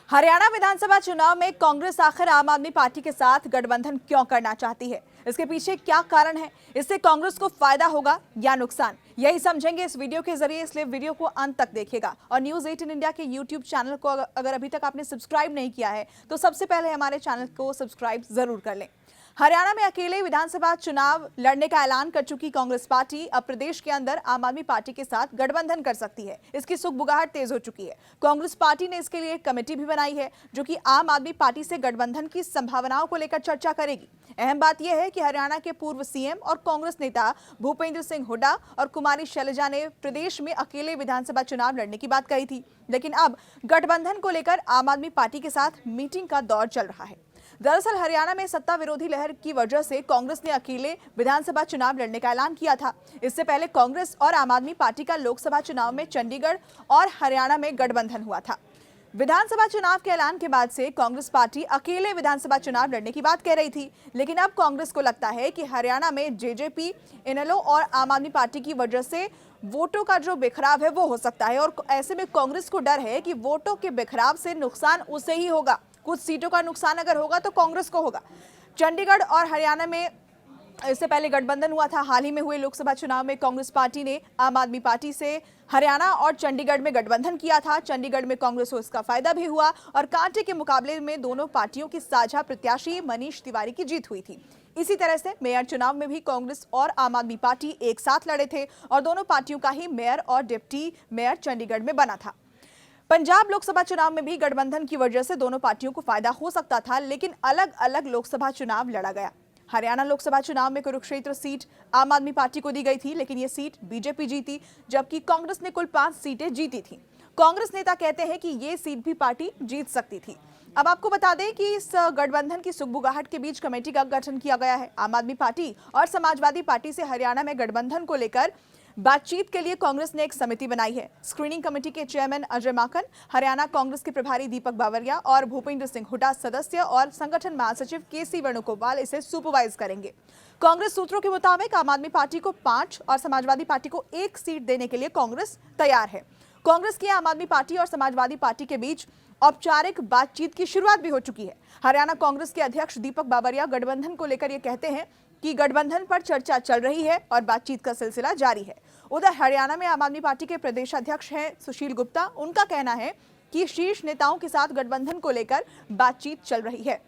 हरियाणा विधानसभा चुनाव में कांग्रेस आखिर आम आदमी पार्टी के साथ गठबंधन क्यों करना चाहती है? इसके पीछे क्या कारण है? इससे कांग्रेस को फायदा होगा या नुकसान? यही समझेंगे इस वीडियो के जरिए, इसलिए वीडियो को अंत तक देखिएगा। और न्यूज़ 18 इंडिया के यूट्यूब चैनल को अगर अभी तक आपने सब्सक्राइब नहीं किया है तो सबसे पहले हमारे चैनल को सब्सक्राइब जरूर कर लें। हरियाणा में अकेले विधानसभा चुनाव लड़ने का ऐलान कर चुकी कांग्रेस पार्टी अब प्रदेश के अंदर आम आदमी पार्टी के साथ गठबंधन कर सकती है। इसकी सुगबुगाहट तेज हो चुकी है। कांग्रेस पार्टी ने इसके लिए एक कमेटी भी बनाई है जो कि आम आदमी पार्टी से गठबंधन की संभावनाओं को लेकर चर्चा करेगी। अहम बात यह है कि हरियाणा के पूर्व सीएम और कांग्रेस नेता भूपेंद्र सिंह हुड्डा और कुमारी शैलजा ने प्रदेश में अकेले विधानसभा चुनाव लड़ने की बात कही थी, लेकिन अब गठबंधन को लेकर आम आदमी पार्टी के साथ मीटिंग का दौर चल रहा है। दरअसल हरियाणा में सत्ता विरोधी लहर की वजह से कांग्रेस ने अकेले विधानसभा चुनाव लड़ने का ऐलान किया था। इससे पहले कांग्रेस और आम आदमी पार्टी का लोकसभा चुनाव में चंडीगढ़ और हरियाणा में गठबंधन हुआ था। विधानसभा चुनाव के ऐलान के बाद से कांग्रेस पार्टी अकेले विधानसभा चुनाव लड़ने की बात कह रही थी, लेकिन अब कांग्रेस को लगता है कि हरियाणा में जेजेपी, इनेलो और आम आदमी पार्टी की वजह से वोटों का जो बिखराव है वो हो सकता है और ऐसे में कांग्रेस को डर है कि वोटों के बिखराव से नुकसान उसे ही होगा। कुछ सीटों का नुकसान अगर होगा तो कांग्रेस को होगा। चंडीगढ़ और हरियाणा में इससे पहले गठबंधन हुआ था। हाल ही में हुए लोकसभा चुनाव में कांग्रेस पार्टी ने आम आदमी पार्टी से हरियाणा और चंडीगढ़ में गठबंधन किया था। चंडीगढ़ में कांग्रेस को इसका फायदा भी हुआ और कांटे के मुकाबले में दोनों पार्टियों की साझा प्रत्याशी मनीष तिवारी की जीत हुई थी। इसी तरह से मेयर चुनाव में भी कांग्रेस और आम आदमी पार्टी एक साथ लड़े थे और दोनों पार्टियों का ही मेयर और डिप्टी मेयर चंडीगढ़ में बना था। पंजाब लोकसभा चुनाव में भी गठबंधन की वजह से दोनों पार्टियों को फायदा हो सकता था, लेकिन अलग अलग लोकसभा चुनाव लड़ा गया। हरियाणा लोकसभा चुनाव में कुरुक्षेत्र सीट आम आदमी पार्टी को दी गई थी, लेकिन ये सीट बीजेपी जीती, जबकि कांग्रेस ने कुल 5 सीटें जीती थी। कांग्रेस नेता कहते हैं कि ये सीट भी पार्टी जीत सकती थी। अब आपको बता दें कि इस गठबंधन की सुगबुगाहट के बीच कमेटी का गठन किया गया है। आम आदमी पार्टी और समाजवादी पार्टी से हरियाणा में गठबंधन को लेकर बातचीत के लिए कांग्रेस ने एक समिति बनाई है। स्क्रीनिंग कमेटी के चेयरमैन अजय माकन, हरियाणा कांग्रेस के प्रभारी दीपक बावरिया और भूपेंद्र सिंह हुड्डा सदस्य और संगठन महासचिव केसी वेणुगोपाल इसे सुपरवाइज करेंगे। कांग्रेस सूत्रों के मुताबिक आम आदमी पार्टी को 5 और समाजवादी पार्टी को 1 सीट देने के लिए कांग्रेस तैयार है। कांग्रेस की आम आदमी पार्टी और समाजवादी पार्टी के बीच औपचारिक बातचीत की शुरुआत भी हो चुकी है। हरियाणा कांग्रेस के अध्यक्ष दीपक बावरिया गठबंधन को लेकर ये कहते हैं कि गठबंधन पर चर्चा चल रही है और बातचीत का सिलसिला जारी है। उधर हरियाणा में आम आदमी पार्टी के प्रदेश अध्यक्ष हैं सुशील गुप्ता। उनका कहना है कि शीर्ष नेताओं के साथ गठबंधन को लेकर बातचीत चल रही है।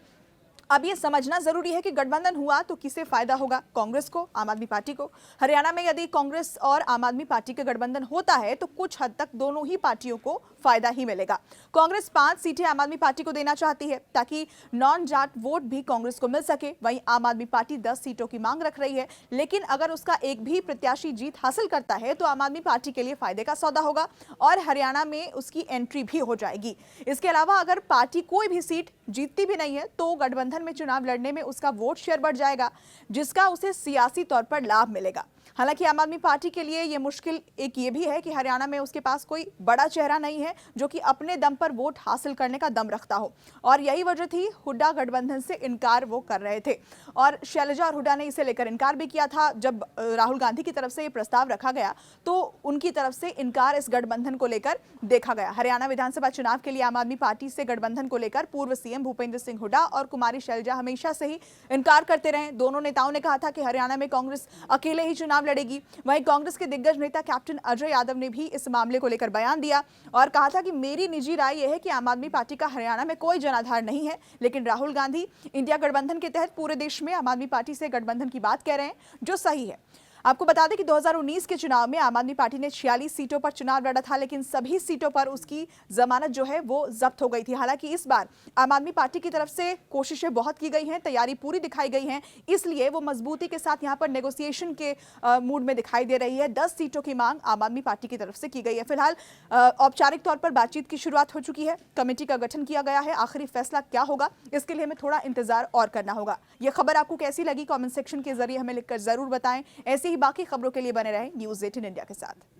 अब ये समझना जरूरी है कि गठबंधन हुआ तो किसे फायदा होगा, कांग्रेस को, आम आदमी पार्टी को। हरियाणा में यदि कांग्रेस और आम आदमी पार्टी का गठबंधन होता है तो कुछ हद तक दोनों ही पार्टियों को फायदा ही मिलेगा। कांग्रेस 5 सीटें आम आदमी पार्टी को देना चाहती है ताकि नॉन जाट वोट भी कांग्रेस को मिल सके। वहीं आम आदमी पार्टी 10 सीटों की मांग रख रही है, लेकिन अगर उसका एक भी प्रत्याशी जीत हासिल करता है तो आम आदमी पार्टी के लिए फायदे का सौदा होगा और हरियाणा में उसकी एंट्री भी हो जाएगी। इसके अलावा अगर पार्टी कोई भी सीट जीतती भी नहीं है तो गठबंधन में चुनाव लड़ने में उसका वोट शेयर बढ़ जाएगा, जिसका उसे सियासी तौर पर लाभ मिलेगा। हालांकि आम आदमी पार्टी के लिए यह मुश्किल एक ये भी है कि हरियाणा में उसके पास कोई बड़ा चेहरा नहीं है जो कि अपने दम पर वोट हासिल करने का दम रखता हो, और यही वजह थी हुड्डा गठबंधन से इनकार वो कर रहे थे और शैलजा और हुड्डा ने इसे लेकर इनकार भी किया था। जब राहुल गांधी की तरफ से ये प्रस्ताव रखा गया तो उनकी तरफ से इनकार इस गठबंधन को लेकर देखा गया। हरियाणा विधानसभा चुनाव के लिए आम आदमी पार्टी से गठबंधन को लेकर पूर्व सीएम भूपेंद्र सिंह हुड्डा और कुमारी शैलजा हमेशा से ही इनकार करते रहे। दोनों नेताओं ने कहा था कि हरियाणा में कांग्रेस अकेले ही चुनाव लड़ेगी। वहीं कांग्रेस के दिग्गज नेता कैप्टन अजय यादव ने भी इस मामले को लेकर बयान दिया और कहा था कि मेरी निजी राय यह है कि आम आदमी पार्टी का हरियाणा में कोई जनाधार नहीं है, लेकिन राहुल गांधी इंडिया गठबंधन के तहत पूरे देश में आम आदमी पार्टी से गठबंधन की बात कह रहे हैं, जो सही है। आपको बता दें कि 2019 के चुनाव में आम आदमी पार्टी ने 46 सीटों पर चुनाव लड़ा था, लेकिन सभी सीटों पर उसकी जमानत जो है वो जब्त हो गई थी। हालांकि इस बार आम आदमी पार्टी की तरफ से कोशिशें बहुत की गई हैं, तैयारी पूरी दिखाई गई है, इसलिए वो मजबूती के साथ यहां पर नेगोशिएशन के मूड में दिखाई दे रही है। 10 सीटों की मांग आम आदमी पार्टी की तरफ से की गई है। फिलहाल औपचारिक तौर पर बातचीत की शुरुआत हो चुकी है, कमेटी का गठन किया गया है। आखिरी फैसला क्या होगा इसके लिए हमें थोड़ा इंतजार और करना होगा। यह खबर आपको कैसी लगी कमेंट सेक्शन के जरिए हमें लिखकर जरूर बताएं। ऐसी ही बाकी खबरों के लिए बने रहें न्यूज़ 18 इंडिया के साथ।